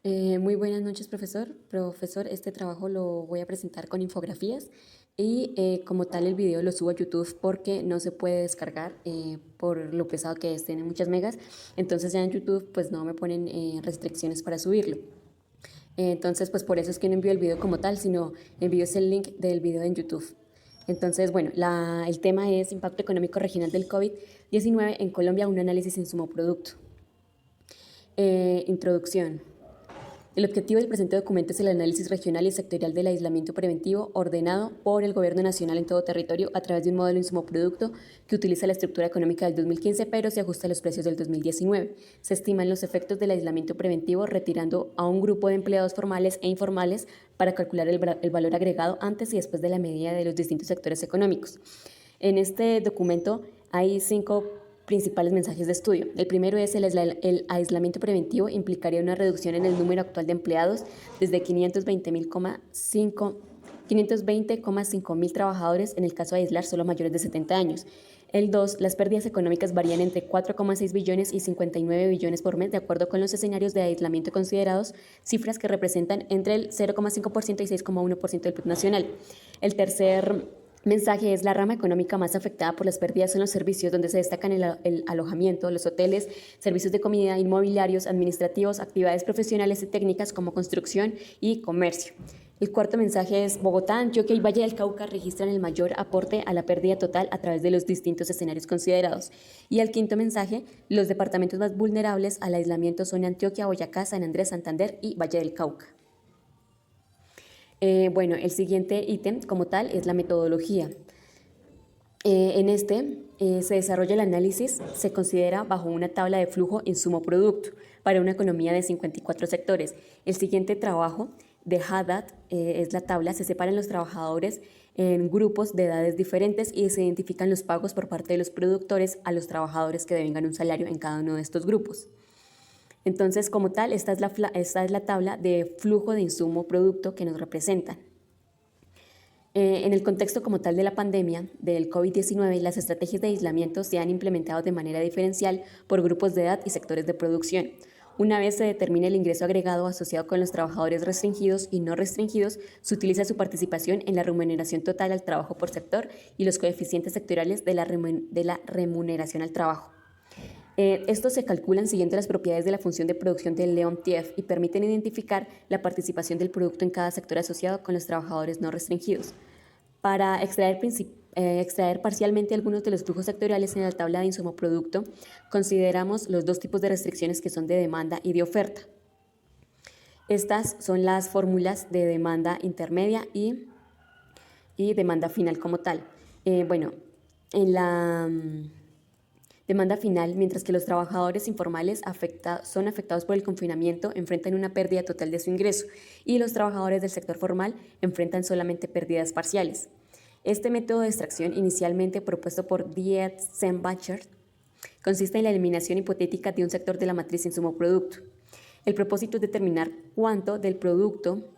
Muy buenas noches, profesor. Profesor, este trabajo lo voy a presentar con infografías y como tal el video lo subo a YouTube porque no se puede descargar por lo pesado que es, tiene muchas megas. Entonces ya en YouTube pues no me ponen restricciones para subirlo. Entonces pues por eso es que no envío el video como tal, sino envío el link del video en YouTube. Entonces, bueno, el tema es impacto económico regional del COVID-19 en Colombia, un análisis en sumo producto. Introducción. El objetivo del presente documento es el análisis regional y sectorial del aislamiento preventivo ordenado por el Gobierno Nacional en todo territorio a través de un modelo insumo-producto que utiliza la estructura económica del 2015 pero se ajusta a los precios del 2019. Se estiman los efectos del aislamiento preventivo retirando a un grupo de empleados formales e informales para calcular el valor agregado antes y después de la medida de los distintos sectores económicos. En este documento hay 5 principales mensajes de estudio. El primero es el aislamiento preventivo implicaría una reducción en el número actual de empleados desde 520,5 mil trabajadores en el caso de aislar solo mayores de 70 años. El 2, las pérdidas económicas varían entre 4,6 billones y 59 billones por mes de acuerdo con los escenarios de aislamiento considerados, cifras que representan entre el 0,5% y 6,1% del PIB nacional. El tercer mensaje es la rama económica más afectada por las pérdidas son los servicios, donde se destacan el alojamiento, los hoteles, servicios de comida, inmobiliarios, administrativos, actividades profesionales y técnicas como construcción y comercio. El cuarto mensaje es Bogotá, Antioquia y Valle del Cauca registran el mayor aporte a la pérdida total a través de los distintos escenarios considerados. Y el quinto mensaje, los departamentos más vulnerables al aislamiento son Antioquia, Boyacá, San Andrés, Santander y Valle del Cauca. Bueno, el siguiente ítem como tal es la metodología. En este se desarrolla el análisis, se considera bajo una tabla de flujo insumo-producto para una economía de 54 sectores. El siguiente trabajo de Haddad es la tabla, se separan los trabajadores en grupos de edades diferentes y se identifican los pagos por parte de los productores a los trabajadores que devengan un salario en cada uno de estos grupos. Entonces, como tal, esta es la tabla de flujo de insumo-producto que nos representan. En el contexto como tal de la pandemia del COVID-19, las estrategias de aislamiento se han implementado de manera diferencial por grupos de edad y sectores de producción. Una vez se determine el ingreso agregado asociado con los trabajadores restringidos y no restringidos, se utiliza su participación en la remuneración total al trabajo por sector y los coeficientes sectoriales de la remuneración al trabajo. Estos se calculan siguiendo las propiedades de la función de producción de Leontief y permiten identificar la participación del producto en cada sector asociado con los trabajadores no restringidos. Para extraer parcialmente algunos de los flujos sectoriales en la tabla de insumo producto, consideramos los dos tipos de restricciones que son de demanda y de oferta. Estas son las fórmulas de demanda intermedia y demanda final como tal. Bueno, en la demanda final, mientras que los trabajadores informales son afectados por el confinamiento, enfrentan una pérdida total de su ingreso y los trabajadores del sector formal enfrentan solamente pérdidas parciales. Este método de extracción, inicialmente propuesto por Dietzenbacher, consiste en la eliminación hipotética de un sector de la matriz insumo-producto. El propósito es determinar cuánto del producto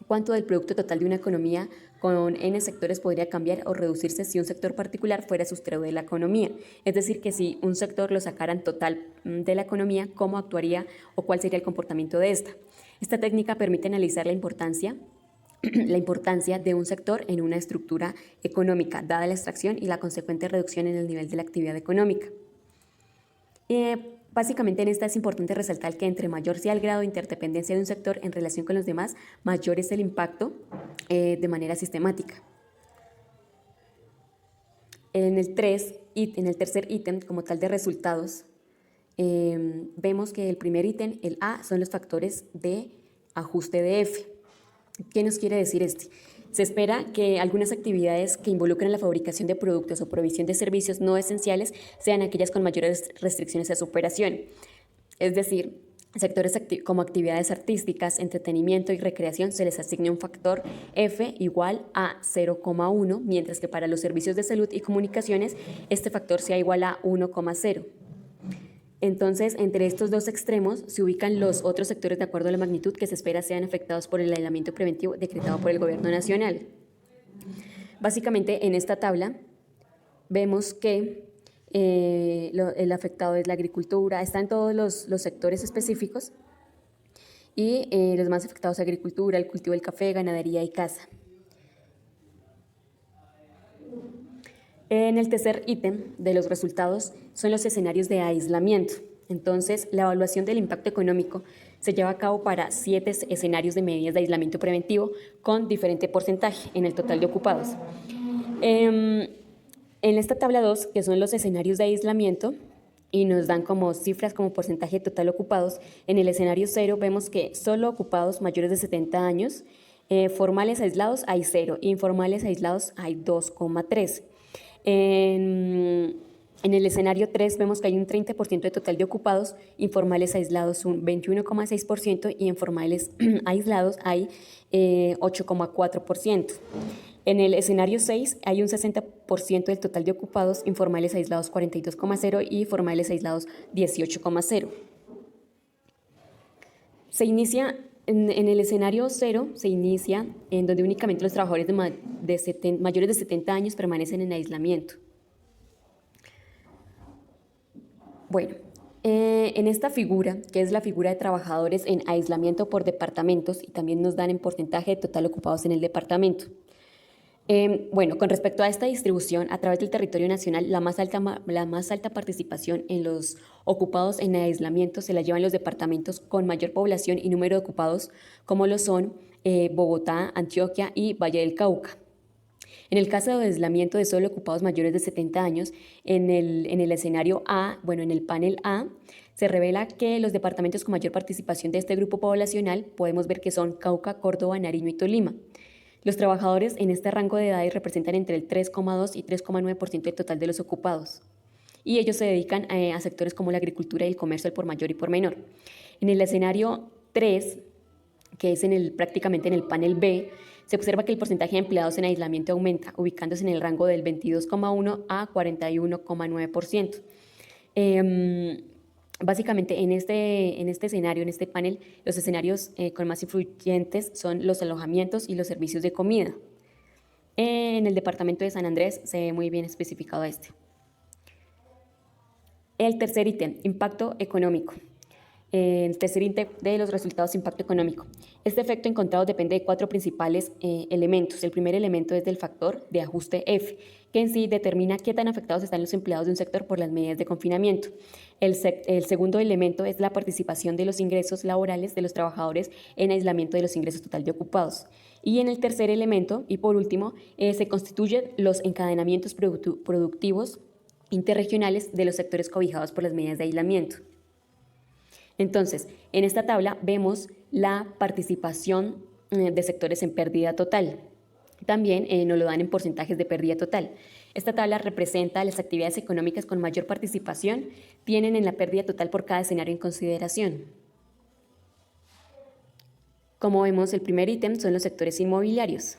total de una economía con N sectores podría cambiar o reducirse si un sector particular fuera sustraído de la economía. Es decir, que si un sector lo sacaran total de la economía, ¿cómo actuaría o cuál sería el comportamiento de esta? Esta técnica permite analizar la importancia de un sector en una estructura económica, dada la extracción y la consecuente reducción en el nivel de la actividad económica. Básicamente en esta es importante resaltar que entre mayor sea el grado de interdependencia de un sector en relación con los demás, mayor es el impacto de manera sistemática. En el tercer ítem, como tal de resultados, vemos que el primer ítem, el A, son los factores de ajuste de F. ¿Qué nos quiere decir este? Se espera que algunas actividades que involucran la fabricación de productos o provisión de servicios no esenciales sean aquellas con mayores restricciones a su operación. Es decir, sectores como actividades artísticas, entretenimiento y recreación se les asigna un factor F igual a 0,1, mientras que para los servicios de salud y comunicaciones este factor sea igual a 1,0. Entonces, entre estos dos extremos se ubican los otros sectores de acuerdo a la magnitud que se espera sean afectados por el aislamiento preventivo decretado por el Gobierno Nacional. Básicamente, en esta tabla vemos que el afectado es la agricultura, están todos los sectores específicos y los más afectados agricultura, el cultivo del café, ganadería y caza. En el tercer ítem de los resultados son los escenarios de aislamiento. Entonces, la evaluación del impacto económico se lleva a cabo para 7 escenarios de medidas de aislamiento preventivo con diferente porcentaje en el total de ocupados. En esta tabla 2, que son los escenarios de aislamiento, y nos dan como cifras como porcentaje total ocupados, en el escenario 0 vemos que solo ocupados mayores de 70 años, formales aislados hay 0, informales aislados hay 2,3. En el escenario 3 vemos que hay un 30% de total de ocupados, informales aislados un 21,6% y informales aislados hay 8,4%. En el escenario 6 hay un 60% del total de ocupados, informales aislados 42,0% y formales aislados 18,0%. Se inicia en el escenario 0, se inicia en donde únicamente los trabajadores mayores de 70 años permanecen en aislamiento. Bueno, en esta figura, que es la figura de trabajadores en aislamiento por departamentos, y también nos dan en porcentaje de total ocupados en el departamento. Bueno, con respecto a esta distribución, a través del territorio nacional, la más alta participación en los ocupados en aislamiento se la llevan los departamentos con mayor población y número de ocupados, como lo son Bogotá, Antioquia y Valle del Cauca. En el caso de aislamiento de solo ocupados mayores de 70 años, en el escenario A, bueno, en el panel A, se revela que los departamentos con mayor participación de este grupo poblacional podemos ver que son Cauca, Córdoba, Nariño y Tolima. Los trabajadores en este rango de edades representan entre el 3,2 y 3,9% del total de los ocupados. Y ellos se dedican a sectores como la agricultura y el comercio al por mayor y por menor. En el escenario 3, que es prácticamente en el panel B, se observa que el porcentaje de empleados en aislamiento aumenta, ubicándose en el rango del 22,1 a 41,9%. Básicamente, en este escenario, en este panel, los escenarios con más influyentes son los alojamientos y los servicios de comida. En el departamento de San Andrés se ve muy bien especificado este. El tercer ítem, impacto económico. El tercer ítem de los resultados de impacto económico. Este efecto encontrado depende de 4 principales elementos. El primer elemento es del factor de ajuste F, que en sí determina qué tan afectados están los empleados de un sector por las medidas de confinamiento. El segundo elemento es la participación de los ingresos laborales de los trabajadores en aislamiento de los ingresos total de ocupados. Y en el tercer elemento, y por último, se constituyen los encadenamientos productivos interregionales de los sectores cobijados por las medidas de aislamiento. Entonces, en esta tabla vemos la participación de sectores en pérdida total. También nos lo dan en porcentajes de pérdida total. Esta tabla representa las actividades económicas con mayor participación, tienen en la pérdida total por cada escenario en consideración. Como vemos, el primer ítem son los sectores inmobiliarios.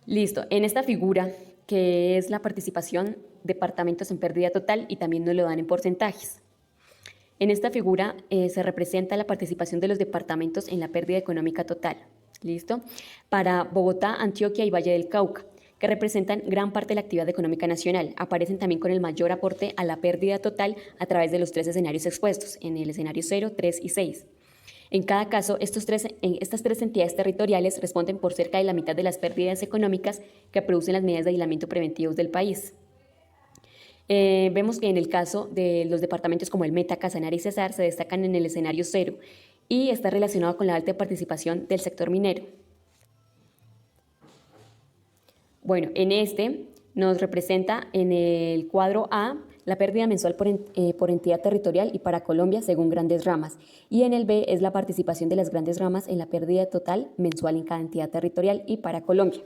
Listo, en esta figura, que es la participación departamentos en pérdida total, y también nos lo dan en porcentajes. En esta figura se representa la participación de los departamentos en la pérdida económica total. ¿Listo? Para Bogotá, Antioquia y Valle del Cauca, que representan gran parte de la actividad económica nacional, aparecen también con el mayor aporte a la pérdida total a través de los 3 escenarios expuestos, en el escenario 0, 3 y 6. En cada caso, estas 3 entidades territoriales responden por cerca de la mitad de las pérdidas económicas que producen las medidas de aislamiento preventivos del país. Vemos que en el caso de los departamentos como el Meta, Casanare y Cesar se destacan en el escenario 0 y está relacionado con la alta participación del sector minero. Bueno, en este nos representa en el cuadro A la pérdida mensual por entidad territorial y para Colombia según grandes ramas, y en el B es la participación de las grandes ramas en la pérdida total mensual en cada entidad territorial y para Colombia.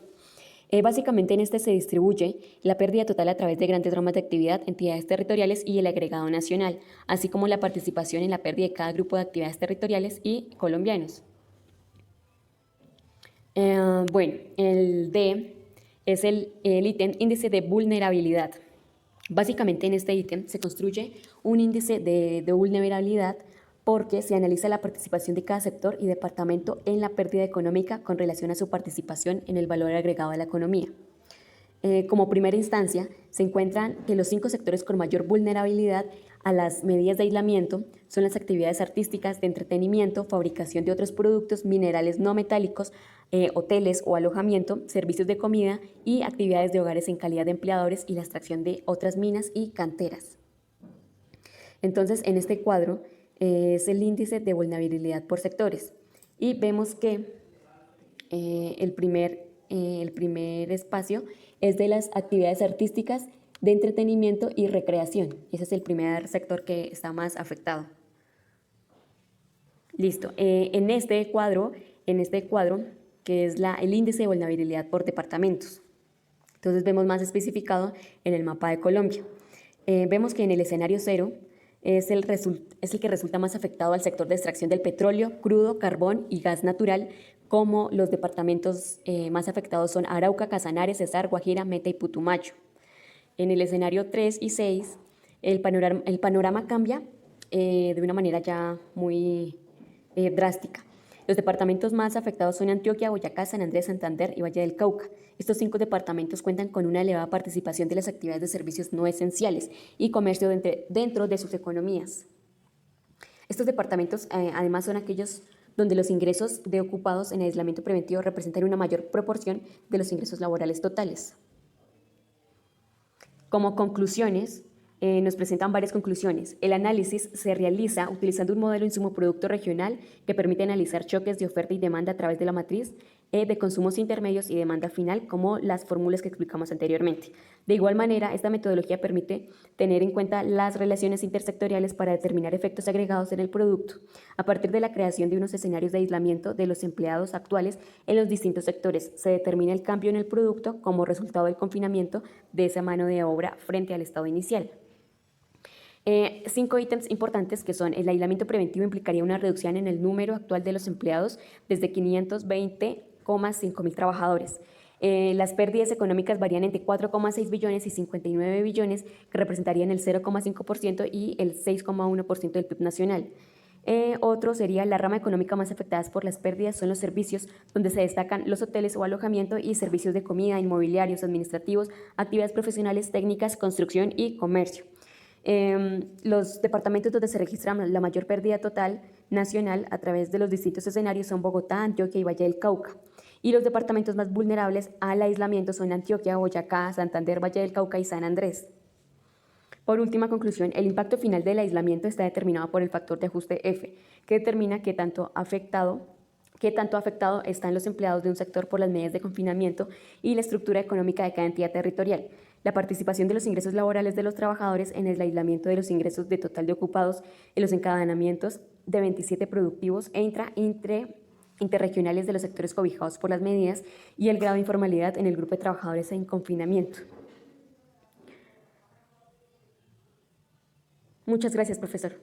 Básicamente en este se distribuye la pérdida total a través de grandes ramas de actividad, entidades territoriales y el agregado nacional, así como la participación en la pérdida de cada grupo de actividades territoriales y colombianos. Bueno, el D es el ítem índice de vulnerabilidad. Básicamente en este ítem se construye un índice de vulnerabilidad porque se analiza la participación de cada sector y departamento en la pérdida económica con relación a su participación en el valor agregado de la economía. Como primera instancia, se encuentran que los 5 sectores con mayor vulnerabilidad a las medidas de aislamiento son las actividades artísticas, de entretenimiento, fabricación de otros productos, minerales no metálicos, hoteles o alojamiento, servicios de comida y actividades de hogares en calidad de empleadores y la extracción de otras minas y canteras. Entonces, en este cuadro es el índice de vulnerabilidad por sectores y vemos que el primer espacio es de las actividades artísticas, de entretenimiento y recreación. Ese es el primer sector que está más afectado. Listo. En este cuadro, que es el índice de vulnerabilidad por departamentos. Entonces vemos más especificado en el mapa de Colombia. Vemos que en el escenario 0 es el que resulta más afectado al sector de extracción del petróleo, crudo, carbón y gas natural, como los departamentos más afectados son Arauca, Casanare, Cesar, Guajira, Meta y Putumayo. En el escenario 3 y 6, el panorama cambia de una manera ya muy drástica. Los departamentos más afectados son Antioquia, Boyacá, San Andrés, Santander y Valle del Cauca. Estos 5 departamentos cuentan con una elevada participación de las actividades de servicios no esenciales y comercio dentro de sus economías. Estos departamentos además son aquellos donde los ingresos de ocupados en aislamiento preventivo representan una mayor proporción de los ingresos laborales totales. Como conclusiones, nos presentan varias conclusiones. El análisis se realiza utilizando un modelo insumo-producto regional que permite analizar choques de oferta y demanda a través de la matriz de consumos intermedios y demanda final, como las fórmulas que explicamos anteriormente. De igual manera, esta metodología permite tener en cuenta las relaciones intersectoriales para determinar efectos agregados en el producto, a partir de la creación de unos escenarios de aislamiento de los empleados actuales en los distintos sectores. Se determina el cambio en el producto como resultado del confinamiento de esa mano de obra frente al estado inicial. 5 ítems importantes que son: el aislamiento preventivo implicaría una reducción en el número actual de los empleados desde 520,5 mil trabajadores. Las pérdidas económicas varían entre 4,6 billones y 59 billones, que representarían el 0,5% y el 6,1% del PIB nacional. Otro sería: la rama económica más afectada por las pérdidas son los servicios, donde se destacan los hoteles o alojamiento y servicios de comida, inmobiliarios, administrativos, actividades profesionales, técnicas, construcción y comercio. Los departamentos donde se registra la mayor pérdida total nacional a través de los distintos escenarios son Bogotá, Antioquia y Valle del Cauca. Y los departamentos más vulnerables al aislamiento son Antioquia, Boyacá, Santander, Valle del Cauca y San Andrés. Por última conclusión, el impacto final del aislamiento está determinado por el factor de ajuste F, que determina qué tanto afectado están los empleados de un sector por las medidas de confinamiento y la estructura económica de cada entidad territorial. La participación de los ingresos laborales de los trabajadores en el aislamiento de los ingresos de total de ocupados en los encadenamientos de 27 productivos e interregionales de los sectores cobijados por las medidas y el grado de informalidad en el grupo de trabajadores en confinamiento. Muchas gracias, profesor.